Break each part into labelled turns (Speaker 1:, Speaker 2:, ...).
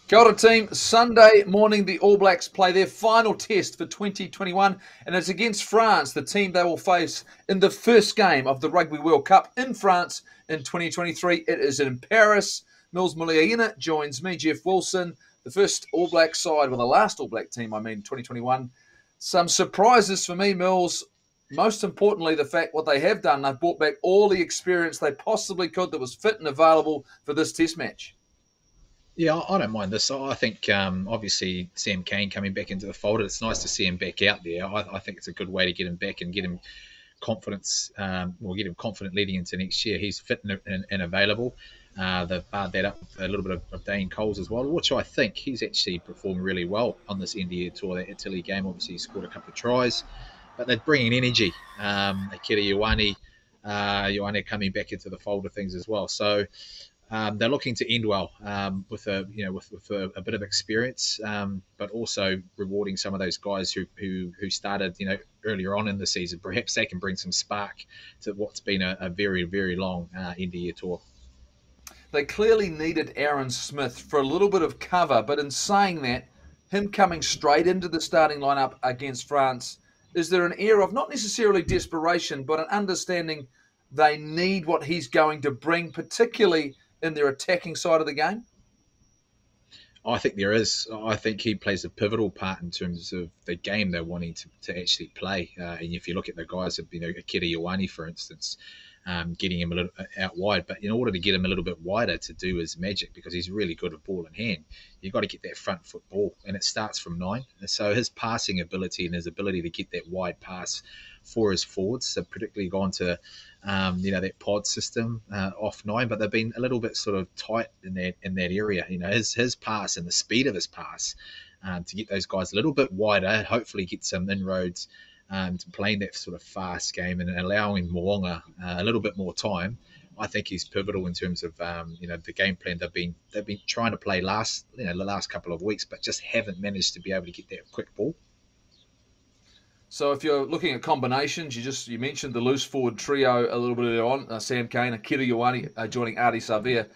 Speaker 1: Kia ora team. Sunday morning, the All Blacks play their final test for 2021, and it's against France, the team they will face in the first game of the Rugby World Cup in France in 2023. It is in Paris. Mills Muliaina joins me, Jeff Wilson, the first All Black side, well, the last All Black team, 2021. Some surprises for me, Mills. Most importantly, the fact what they have done, they've brought back all the experience they possibly could that was fit and available for this test match.
Speaker 2: Yeah, I don't mind this. I think obviously Sam Cane coming back into the fold. It's nice to see him back out there. I think it's a good way to get him back and get him confidence. Get him confident leading into next year. He's fit and available. They've barred that up a little bit of Dane Coles as well, which I think he's actually performed really well on this end of year tour. That Italy game, obviously, he scored a couple of tries, but they're bringing energy. Akira Ioane coming back into the fold of things as well. So. They're looking to end well with a bit of experience, but also rewarding some of those guys who started earlier on in the season. Perhaps they can bring some spark to what's been a very, very long end of year tour.
Speaker 1: They clearly needed Aaron Smith for a little bit of cover, but in saying that, him coming straight into the starting lineup against France, is there an air of not necessarily desperation, but an understanding they need what he's going to bring, particularly in their attacking side of the game?
Speaker 2: I think there is. I think he plays a pivotal part in terms of the game they're wanting to actually play. And if you look at the guys, Akira Ioane, for instance, getting him a little out wide. But in order to get him a little bit wider to do his magic, because he's really good at ball in hand, you've got to get that front foot ball. And it starts from 9. And so his passing ability and his ability to get that wide pass for his forwards have particularly gone to that pod system off 9, but they've been a little bit sort of tight in that area. His pass and the speed of his pass to get those guys a little bit wider, hopefully get some inroads to playing that sort of fast game and allowing Mo'unga a little bit more time. I think he's pivotal in terms of the game plan they've been trying to play the last couple of weeks, but just haven't managed to be able to get that quick ball.
Speaker 1: So if you're looking at combinations, you mentioned the loose forward trio a little bit earlier on, Sam Cane, Akira Ioane joining Ardie Savea.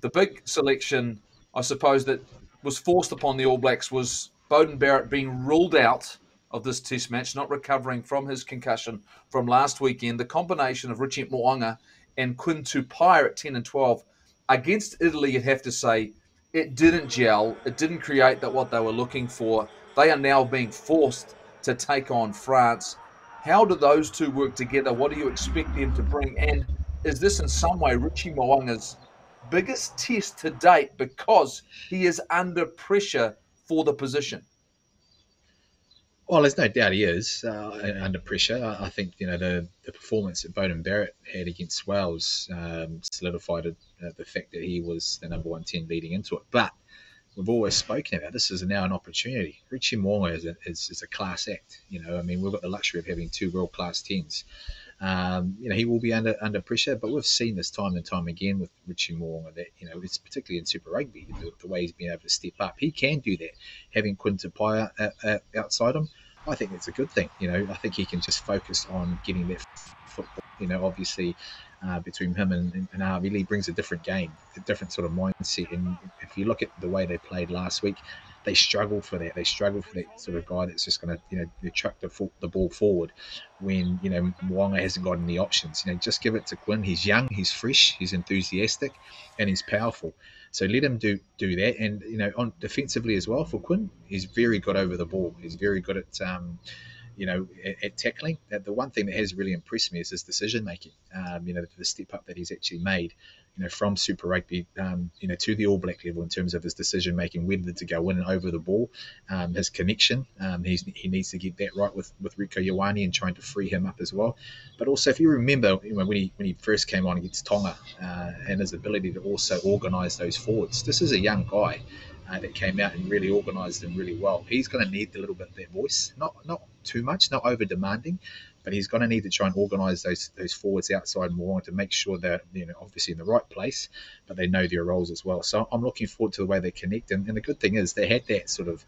Speaker 1: The big selection, I suppose, that was forced upon the All Blacks was Beauden Barrett being ruled out of this test match, not recovering from his concussion from last weekend. The combination of Richie Mo'unga and Quinn Tupaia at 10 and 12 against Italy, you'd have to say, it didn't gel. It didn't create what they were looking for. They are now being forced to take on France. How do those two work together? What do you expect them to bring? And is this in some way Richie Mo'unga's biggest test to date because he is under pressure for the position?
Speaker 2: Well, there's no doubt he is under pressure. I think the performance that Beauden Barrett had against Wales solidified the fact that he was the number 1 10 leading into it. But we've always spoken about this is now an opportunity. Richie Mo'unga is a class act. We've got the luxury of having 2 world-class 10s. He will be under pressure, but we've seen this time and time again with Richie Mo'unga that, it's particularly in Super Rugby, the way he's been able to step up. He can do that. Having Quinn Tupaia outside him, I think it's a good thing. I think he can just focus on getting that football. Obviously, between him and Harvey Lee brings a different game, a different sort of mindset. And if you look at the way they played last week, they struggle for that. They struggle for that sort of guy that's just going to chuck the ball forward when Mo'unga hasn't got any options. Just give it to Quinn. He's young, he's fresh, he's enthusiastic, and he's powerful. So let him do that. And on defensively as well for Quinn, he's very good over the ball. He's very good at at tackling. The one thing that has really impressed me is his decision making. The step up that he's actually made, from Super Rugby, to the All Black level in terms of his decision making, whether to go in and over the ball, his connection. He needs to get that right with Rieko Ioane and trying to free him up as well. But also, if you remember, when he first came on against Tonga, and his ability to also organise those forwards. This is a young guy that came out and really organised them really well. He's going to need a little bit of that voice, not too much, not over demanding, but he's going to need to try and organise those forwards outside more to make sure they're obviously in the right place, but they know their roles as well. So I'm looking forward to the way they connect. And the good thing is they had that sort of,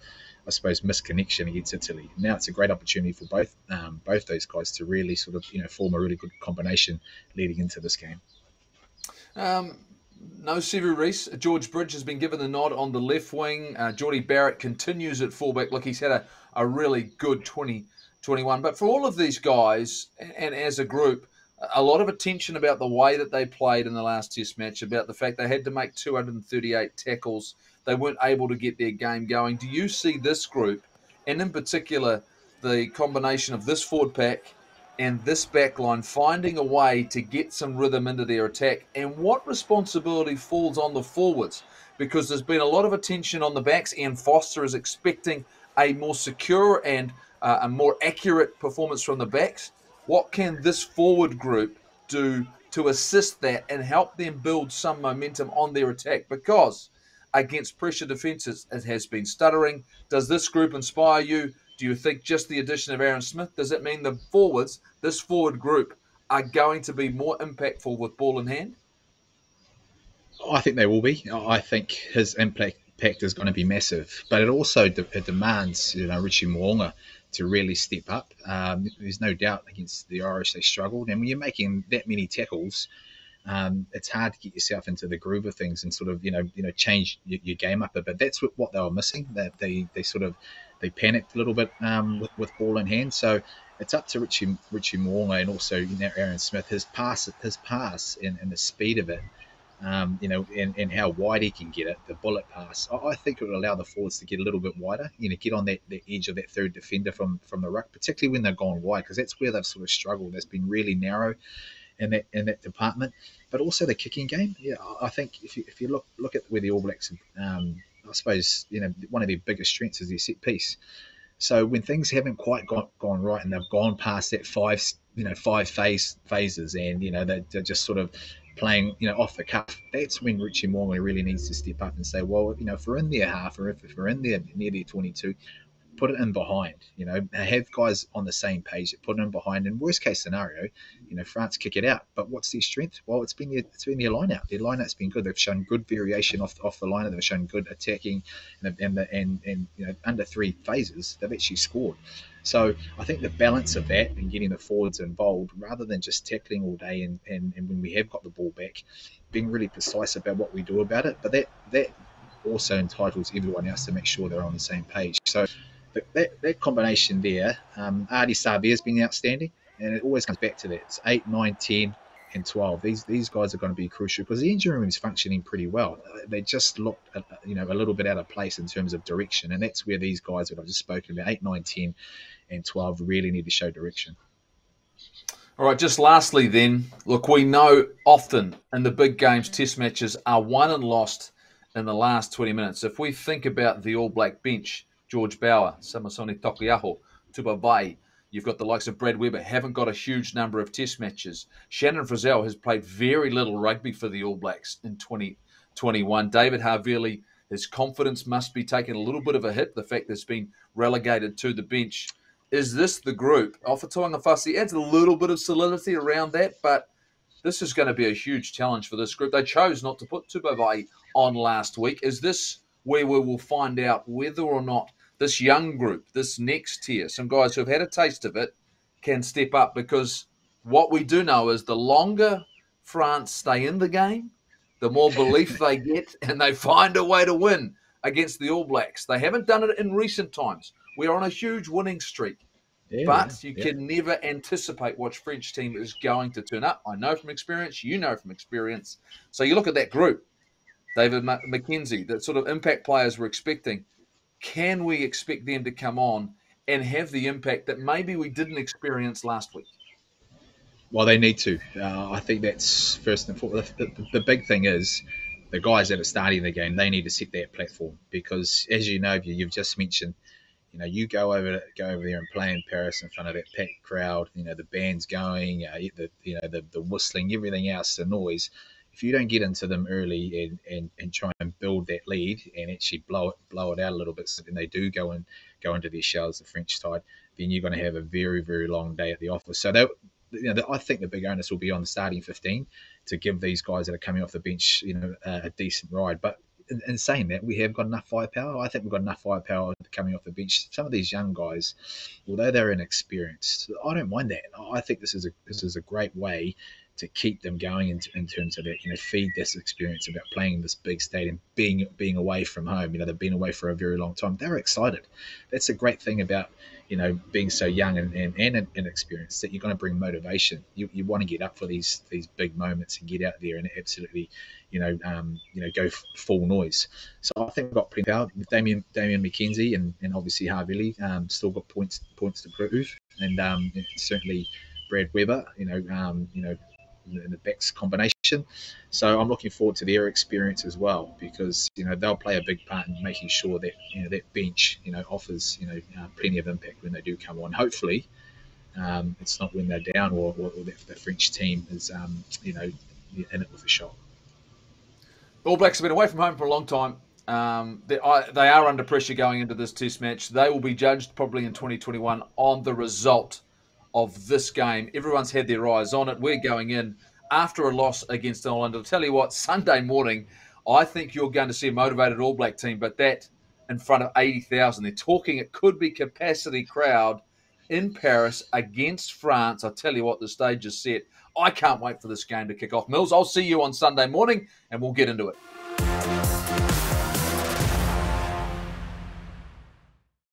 Speaker 2: I suppose, misconnection against Italy. Now it's a great opportunity for both those guys to really sort of form a really good combination leading into this game.
Speaker 1: No Sevu Reece. George Bridge has been given the nod on the left wing. Geordie Barrett continues at fullback. Look, he's had a really good 2021. But for all of these guys, and as a group, a lot of attention about the way that they played in the last Test match, about the fact they had to make 238 tackles. They weren't able to get their game going. Do you see this group, and in particular, the combination of this forward pack and this backline finding a way to get some rhythm into their attack? And what responsibility falls on the forwards? Because there's been a lot of attention on the backs. Ian Foster is expecting a more secure and a more accurate performance from the backs. What can this forward group do to assist that and help them build some momentum on their attack? Because against pressure defences, it has been stuttering. Does this group inspire you? Do you think just the addition of Aaron Smith, does it mean the forwards, this forward group, are going to be more impactful with ball in hand?
Speaker 2: I think they will be. I think his impact is going to be massive, but it demands Richie Mo'unga to really step up. There's no doubt against the Irish they struggled, and when you're making that many tackles, it's hard to get yourself into the groove of things and sort of change your game up a bit. That's what they were missing. That they panicked a little bit with ball in hand. So it's up to Richie Mo'unga and also Aaron Smith. His pass and the speed of it. And how wide he can get it, the bullet pass. I think it will allow the forwards to get a little bit wider, get on the edge of that third defender from the ruck, particularly when they're gone wide, because that's where they've sort of struggled. It's been really narrow in that department, but also the kicking game. Yeah, I think if you look at where the All Blacks, I suppose one of their biggest strengths is their set piece. So when things haven't quite gone right and they've gone past that five phases, and they're just sort of playing off the cuff, that's when Richie Mo'unga really needs to step up and say, well, if we're in their half, or if we're in there near their 22, put it in behind. Have guys on the same page that put it in behind. In worst case scenario, France kick it out. But what's their strength? Well, it's been their line out. Their line out's been good. They've shown good variation off the line out. They've shown good attacking, and under three phases they've actually scored. So I think the balance of that and getting the forwards involved, rather than just tackling all day, and when we have got the ball back, being really precise about what we do about it. But that also entitles everyone else to make sure they're on the same page. So that combination there, Ardie Savea has been outstanding, and it always comes back to that. It's 8, 9, 10, and 12. These guys are going to be crucial because the engine room is functioning pretty well. They just look, a little bit out of place in terms of direction, and that's where these guys that I've just spoken about, 8, 9, 10, and 12, really need to show direction.
Speaker 1: All right, just lastly then, look, we know often in the big games, test matches are won and lost in the last 20 minutes. If we think about the All Black bench, George Bower, Samasoni Taukei'aho, Tupavai. You've got the likes of Brad Weber, haven't got a huge number of test matches. Shannon Frizzell has played very little rugby for the All Blacks in 2021. David Havili, his confidence must be taking a little bit of a hit, the fact that it's been relegated to the bench. Is this the group? Ofa Tu'ungafasi adds a little bit of solidity around that, but this is going to be a huge challenge for this group. They chose not to put Tupavai on last week. Is this where we will find out whether or not this young group, this next tier, some guys who have had a taste of it, can step up? Because what we do know is the longer France stay in the game, the more belief they get, and they find a way to win against the All Blacks. They haven't done it in recent times. We're on a huge winning streak. But you can never anticipate what French team is going to turn up. I know from experience, you know from experience. So you look at that group, David McKenzie, that sort of impact players we're expecting. Can we expect them to come on and have the impact that maybe we didn't experience last week?
Speaker 2: Well, they need to. I think that's first and foremost. The big thing is the guys that are starting the game, they need to set that platform because, as you know, you've just mentioned, you go over there and play in Paris in front of that packed crowd. The band's going, the whistling, everything else, the noise. If you don't get into them early and try and build that lead and actually blow it out a little bit, so then they do go into their shells, the French side, then you're going to have a very, very long day at the office. So I think the big onus will be on the starting 15 to give these guys that are coming off the bench, a decent ride. But in saying that, we have got enough firepower. I think we've got enough firepower coming off the bench. Some of these young guys, although they're inexperienced, I don't mind that. I think this is a great way to keep them going in terms of it, feed this experience about playing in this big stadium, being away from home. They've been away for a very long time. They're excited. That's a great thing about being so young and inexperienced, that you're going to bring motivation. You want to get up for these big moments and get out there and absolutely, go full noise. So I think we've got plenty of power. Damien McKenzie and obviously Harvey still got points to prove, and certainly Brad Weber, in the backs combination. So I'm looking forward to their experience as well, because they'll play a big part in making sure that that bench offers plenty of impact when they do come on. Hopefully, it's not when they're down, or the French team is in it with a shot.
Speaker 1: All Blacks have been away from home for a long time. They are under pressure going into this test match. They will be judged probably in 2021 on the result of this game. Everyone's had their eyes on it. We're going in after a loss against Ireland. I'll tell you what, Sunday morning, I think you're going to see a motivated All Black team, but that in front of 80,000. They're talking it could be capacity crowd in Paris against France. I tell you what, the stage is set. I can't wait for this game to kick off. Mills, I'll see you on Sunday morning, and we'll get into it.